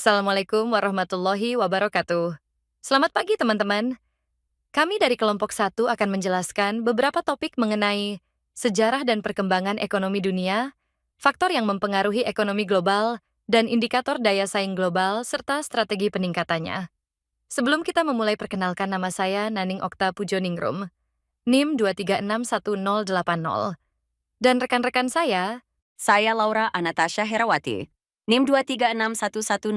Assalamualaikum warahmatullahi wabarakatuh. Selamat pagi teman-teman. Kami dari kelompok satu akan menjelaskan beberapa topik mengenai sejarah dan perkembangan ekonomi dunia, faktor yang mempengaruhi ekonomi global, dan indikator daya saing global serta strategi peningkatannya. Sebelum kita memulai, perkenalkan, nama saya Naning Okta Pujoningrum, NIM 2361080. Dan rekan-rekan Saya Laura Anatasha Herawati, NIM 236110006.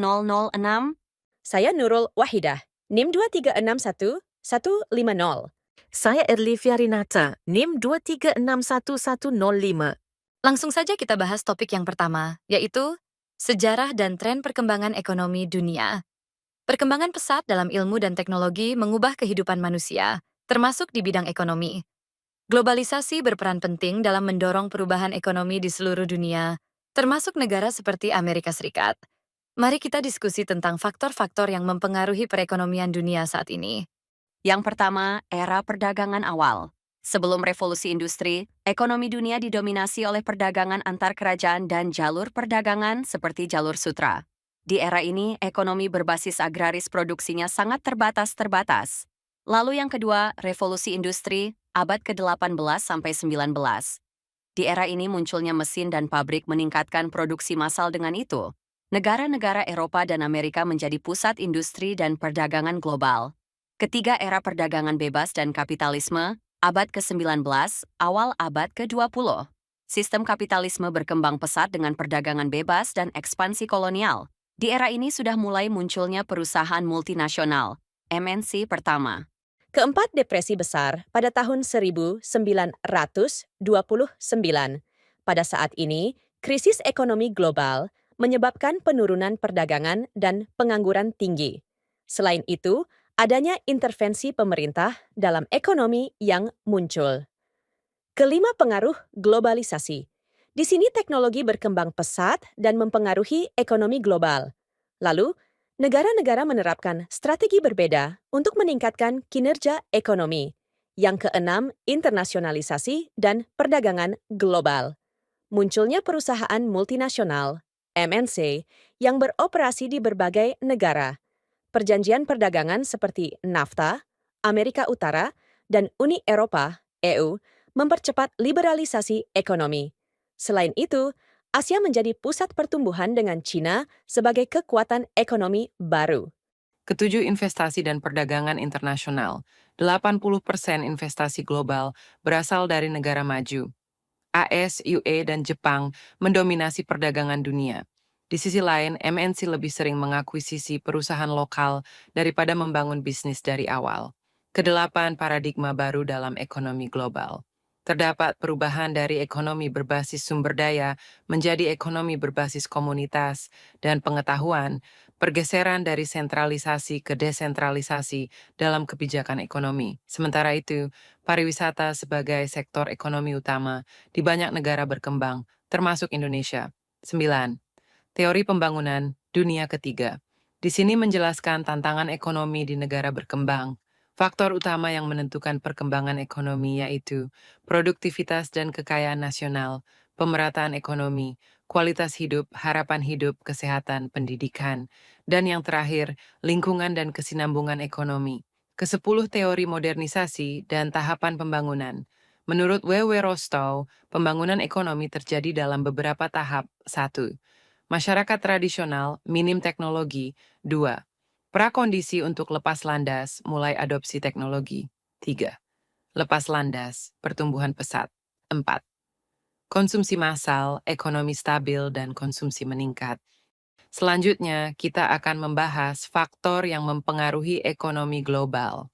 Saya Nurul Wahidah, NIM 2361150. Saya Erlivia Rinata, NIM 2361105. langsung saja kita bahas topik yang pertama, yaitu sejarah dan tren perkembangan ekonomi dunia. Perkembangan pesat dalam ilmu dan teknologi mengubah kehidupan manusia, termasuk di bidang ekonomi. Globalisasi berperan penting dalam mendorong perubahan ekonomi di seluruh dunia, termasuk negara seperti Amerika Serikat. Mari kita diskusi tentang faktor-faktor yang mempengaruhi perekonomian dunia saat ini. Yang pertama, era perdagangan awal. Sebelum revolusi industri, ekonomi dunia didominasi oleh perdagangan antar kerajaan dan jalur perdagangan seperti jalur sutra. Di era ini, ekonomi berbasis agraris produksinya sangat terbatas. Lalu yang kedua, revolusi industri, abad ke-18 sampai 19. Di era ini munculnya mesin dan pabrik meningkatkan produksi massal. Dengan itu, negara-negara Eropa dan Amerika menjadi pusat industri dan perdagangan global. Ketiga, era perdagangan bebas dan kapitalisme, abad ke-19, awal abad ke-20. Sistem kapitalisme berkembang pesat dengan perdagangan bebas dan ekspansi kolonial. Di era ini sudah mulai munculnya perusahaan multinasional, MNC pertama. Keempat, depresi besar pada tahun 1929. Pada saat ini, krisis ekonomi global menyebabkan penurunan perdagangan dan pengangguran tinggi. Selain itu, adanya intervensi pemerintah dalam ekonomi yang muncul. Kelima, pengaruh globalisasi. Di sini teknologi berkembang pesat dan mempengaruhi ekonomi global. Lalu, negara-negara menerapkan strategi berbeda untuk meningkatkan kinerja ekonomi. Yang keenam, internasionalisasi dan perdagangan global. Munculnya perusahaan multinasional, MNC, yang beroperasi di berbagai negara. Perjanjian perdagangan seperti NAFTA, Amerika Utara, dan Uni Eropa, EU, mempercepat liberalisasi ekonomi. Selain itu, Asia menjadi pusat pertumbuhan dengan China sebagai kekuatan ekonomi baru. Ketujuh, investasi dan perdagangan internasional. 80% investasi global berasal dari negara maju. AS, UE, dan Jepang mendominasi perdagangan dunia. Di sisi lain, MNC lebih sering mengakuisisi perusahaan lokal daripada membangun bisnis dari awal. Kedelapan, paradigma baru dalam ekonomi global. Terdapat perubahan dari ekonomi berbasis sumber daya menjadi ekonomi berbasis komunitas dan pengetahuan, pergeseran dari sentralisasi ke desentralisasi dalam kebijakan ekonomi. Sementara itu, pariwisata sebagai sektor ekonomi utama di banyak negara berkembang, termasuk Indonesia. 9. Teori pembangunan dunia ketiga. Di sini menjelaskan tantangan ekonomi di negara berkembang. Faktor utama yang menentukan perkembangan ekonomi yaitu produktivitas dan kekayaan nasional, pemerataan ekonomi, kualitas hidup, harapan hidup, kesehatan, pendidikan, dan yang terakhir, lingkungan dan kesinambungan ekonomi. Kesepuluh, teori modernisasi dan tahapan pembangunan. Menurut W.W. Rostow, pembangunan ekonomi terjadi dalam beberapa tahap. 1. Masyarakat tradisional, minim teknologi. 2. Prakondisi untuk lepas landas, mulai adopsi teknologi. 3. Lepas landas, pertumbuhan pesat. 4. Konsumsi massal, ekonomi stabil, dan konsumsi meningkat. Selanjutnya, kita akan membahas faktor yang mempengaruhi ekonomi global.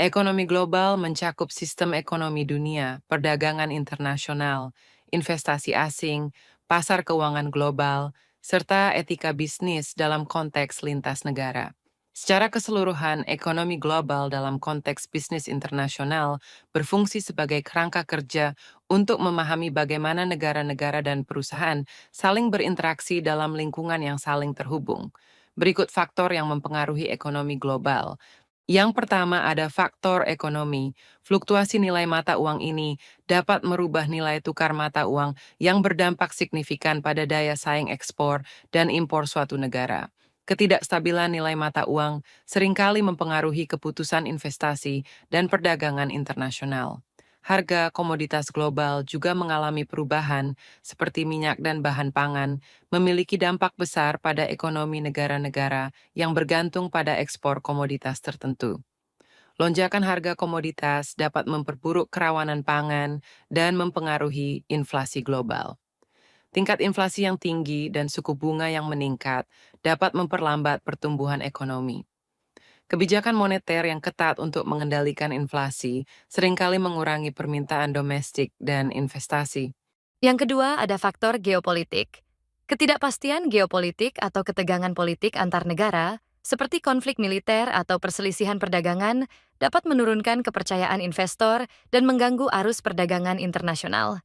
Ekonomi global mencakup sistem ekonomi dunia, perdagangan internasional, investasi asing, pasar keuangan global, serta etika bisnis dalam konteks lintas negara. Secara keseluruhan, ekonomi global dalam konteks bisnis internasional berfungsi sebagai kerangka kerja untuk memahami bagaimana negara-negara dan perusahaan saling berinteraksi dalam lingkungan yang saling terhubung. Berikut faktor yang mempengaruhi ekonomi global. Yang pertama ada faktor ekonomi. Fluktuasi nilai mata uang ini dapat merubah nilai tukar mata uang yang berdampak signifikan pada daya saing ekspor dan impor suatu negara. Ketidakstabilan nilai mata uang seringkali mempengaruhi keputusan investasi dan perdagangan internasional. Harga komoditas global juga mengalami perubahan, seperti minyak dan bahan pangan, memiliki dampak besar pada ekonomi negara-negara yang bergantung pada ekspor komoditas tertentu. Lonjakan harga komoditas dapat memperburuk kerawanan pangan dan mempengaruhi inflasi global. Tingkat inflasi yang tinggi dan suku bunga yang meningkat dapat memperlambat pertumbuhan ekonomi. Kebijakan moneter yang ketat untuk mengendalikan inflasi seringkali mengurangi permintaan domestik dan investasi. Yang kedua, ada faktor geopolitik. Ketidakpastian geopolitik atau ketegangan politik antar negara, seperti konflik militer atau perselisihan perdagangan, dapat menurunkan kepercayaan investor dan mengganggu arus perdagangan internasional.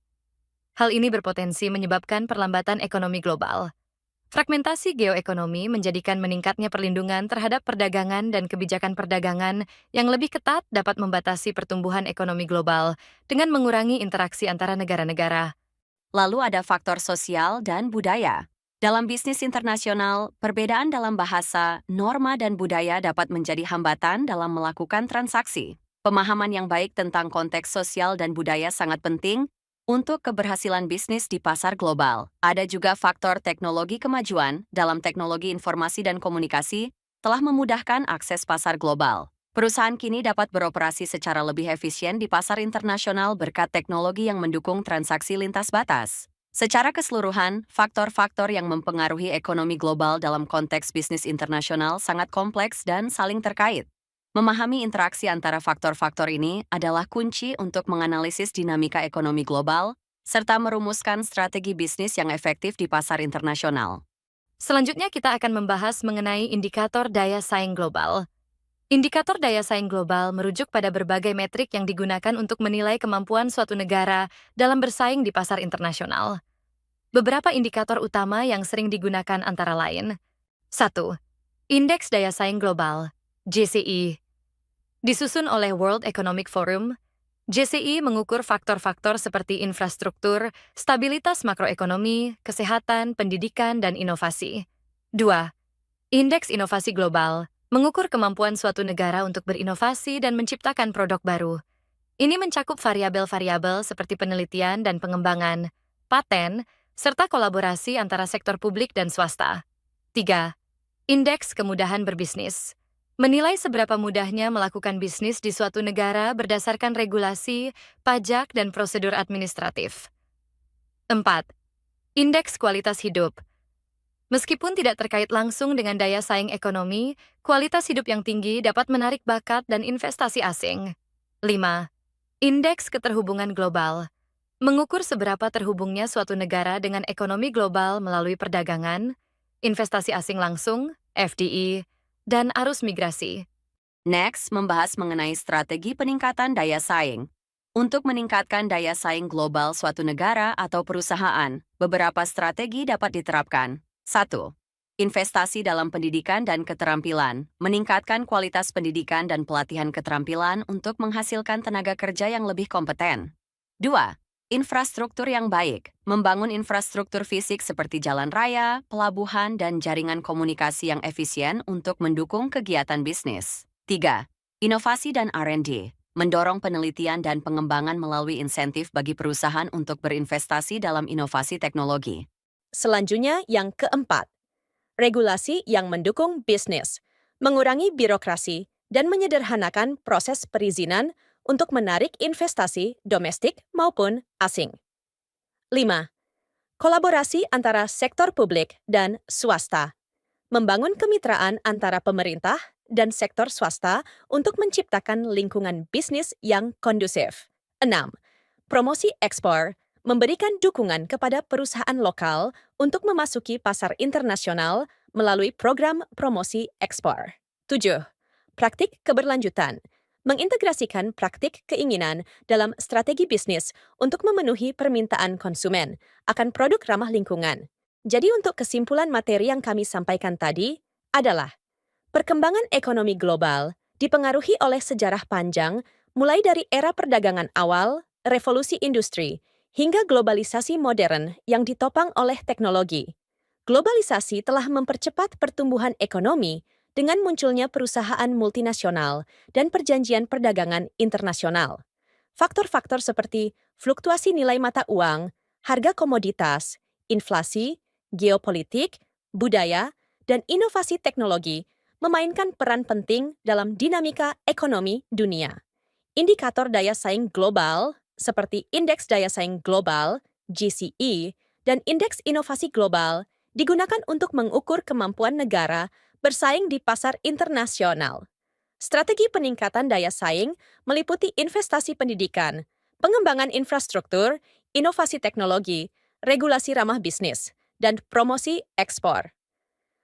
Hal ini berpotensi menyebabkan perlambatan ekonomi global. Fragmentasi geoekonomi menjadikan meningkatnya perlindungan terhadap perdagangan dan kebijakan perdagangan yang lebih ketat dapat membatasi pertumbuhan ekonomi global dengan mengurangi interaksi antara negara-negara. Lalu ada faktor sosial dan budaya. Dalam bisnis internasional, perbedaan dalam bahasa, norma, dan budaya dapat menjadi hambatan dalam melakukan transaksi. Pemahaman yang baik tentang konteks sosial dan budaya sangat penting untuk keberhasilan bisnis di pasar global. Ada juga faktor teknologi kemajuan dalam teknologi informasi dan komunikasi telah memudahkan akses pasar global. Perusahaan kini dapat beroperasi secara lebih efisien di pasar internasional berkat teknologi yang mendukung transaksi lintas batas. Secara keseluruhan, faktor-faktor yang mempengaruhi ekonomi global dalam konteks bisnis internasional sangat kompleks dan saling terkait. Memahami interaksi antara faktor-faktor ini adalah kunci untuk menganalisis dinamika ekonomi global, serta merumuskan strategi bisnis yang efektif di pasar internasional. Selanjutnya kita akan membahas mengenai indikator daya saing global. Indikator daya saing global merujuk pada berbagai metrik yang digunakan untuk menilai kemampuan suatu negara dalam bersaing di pasar internasional. Beberapa indikator utama yang sering digunakan antara lain. 1. Indeks Daya Saing Global, JCI. Disusun oleh World Economic Forum, JCI mengukur faktor-faktor seperti infrastruktur, stabilitas makroekonomi, kesehatan, pendidikan, dan inovasi. 2. Indeks Inovasi Global mengukur kemampuan suatu negara untuk berinovasi dan menciptakan produk baru. Ini mencakup variabel-variabel seperti penelitian dan pengembangan, paten, serta kolaborasi antara sektor publik dan swasta. 3. Indeks Kemudahan Berbisnis menilai seberapa mudahnya melakukan bisnis di suatu negara berdasarkan regulasi, pajak, dan prosedur administratif. 4. Indeks Kualitas Hidup. Meskipun tidak terkait langsung dengan daya saing ekonomi, kualitas hidup yang tinggi dapat menarik bakat dan investasi asing. 5. Indeks Keterhubungan Global mengukur seberapa terhubungnya suatu negara dengan ekonomi global melalui perdagangan, investasi asing langsung, FDI, dan arus migrasi. Next, membahas mengenai strategi peningkatan daya saing. Untuk meningkatkan daya saing global suatu negara atau perusahaan, beberapa strategi dapat diterapkan. 1. Investasi dalam pendidikan dan keterampilan, meningkatkan kualitas pendidikan dan pelatihan keterampilan untuk menghasilkan tenaga kerja yang lebih kompeten. 2. Infrastruktur yang baik, membangun infrastruktur fisik seperti jalan raya, pelabuhan, dan jaringan komunikasi yang efisien untuk mendukung kegiatan bisnis. 3. Inovasi dan R&D, mendorong penelitian dan pengembangan melalui insentif bagi perusahaan untuk berinvestasi dalam inovasi teknologi. Selanjutnya yang keempat, regulasi yang mendukung bisnis, mengurangi birokrasi, dan menyederhanakan proses perizinan untuk menarik investasi domestik maupun asing. 5. Kolaborasi antara sektor publik dan swasta, membangun kemitraan antara pemerintah dan sektor swasta untuk menciptakan lingkungan bisnis yang kondusif. 6. Promosi ekspor, memberikan dukungan kepada perusahaan lokal untuk memasuki pasar internasional melalui program promosi ekspor. 7. Praktik keberlanjutan, mengintegrasikan praktik keinginan dalam strategi bisnis untuk memenuhi permintaan konsumen akan produk ramah lingkungan. Jadi untuk kesimpulan materi yang kami sampaikan tadi adalah perkembangan ekonomi global dipengaruhi oleh sejarah panjang mulai dari era perdagangan awal, revolusi industri, hingga globalisasi modern yang ditopang oleh teknologi. Globalisasi telah mempercepat pertumbuhan ekonomi dengan munculnya perusahaan multinasional dan perjanjian perdagangan internasional. Faktor-faktor seperti fluktuasi nilai mata uang, harga komoditas, inflasi, geopolitik, budaya, dan inovasi teknologi memainkan peran penting dalam dinamika ekonomi dunia. Indikator daya saing global seperti Indeks Daya Saing Global, GCE, dan Indeks Inovasi Global digunakan untuk mengukur kemampuan negara bersaing di pasar internasional. Strategi peningkatan daya saing meliputi investasi pendidikan, pengembangan infrastruktur, inovasi teknologi, regulasi ramah bisnis, dan promosi ekspor.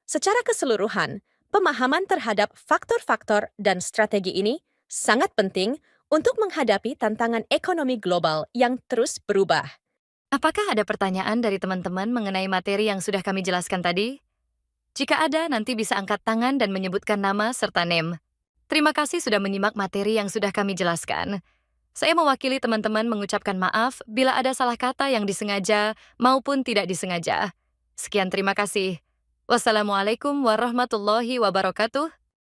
Secara keseluruhan, pemahaman terhadap faktor-faktor dan strategi ini sangat penting untuk menghadapi tantangan ekonomi global yang terus berubah. Apakah ada pertanyaan dari teman-teman mengenai materi yang sudah kami jelaskan tadi? Jika ada, nanti bisa angkat tangan dan menyebutkan nama serta name. Terima kasih sudah menyimak materi yang sudah kami jelaskan. Saya mewakili teman-teman mengucapkan maaf bila ada salah kata yang disengaja maupun tidak disengaja. Sekian terima kasih. Wassalamualaikum warahmatullahi wabarakatuh.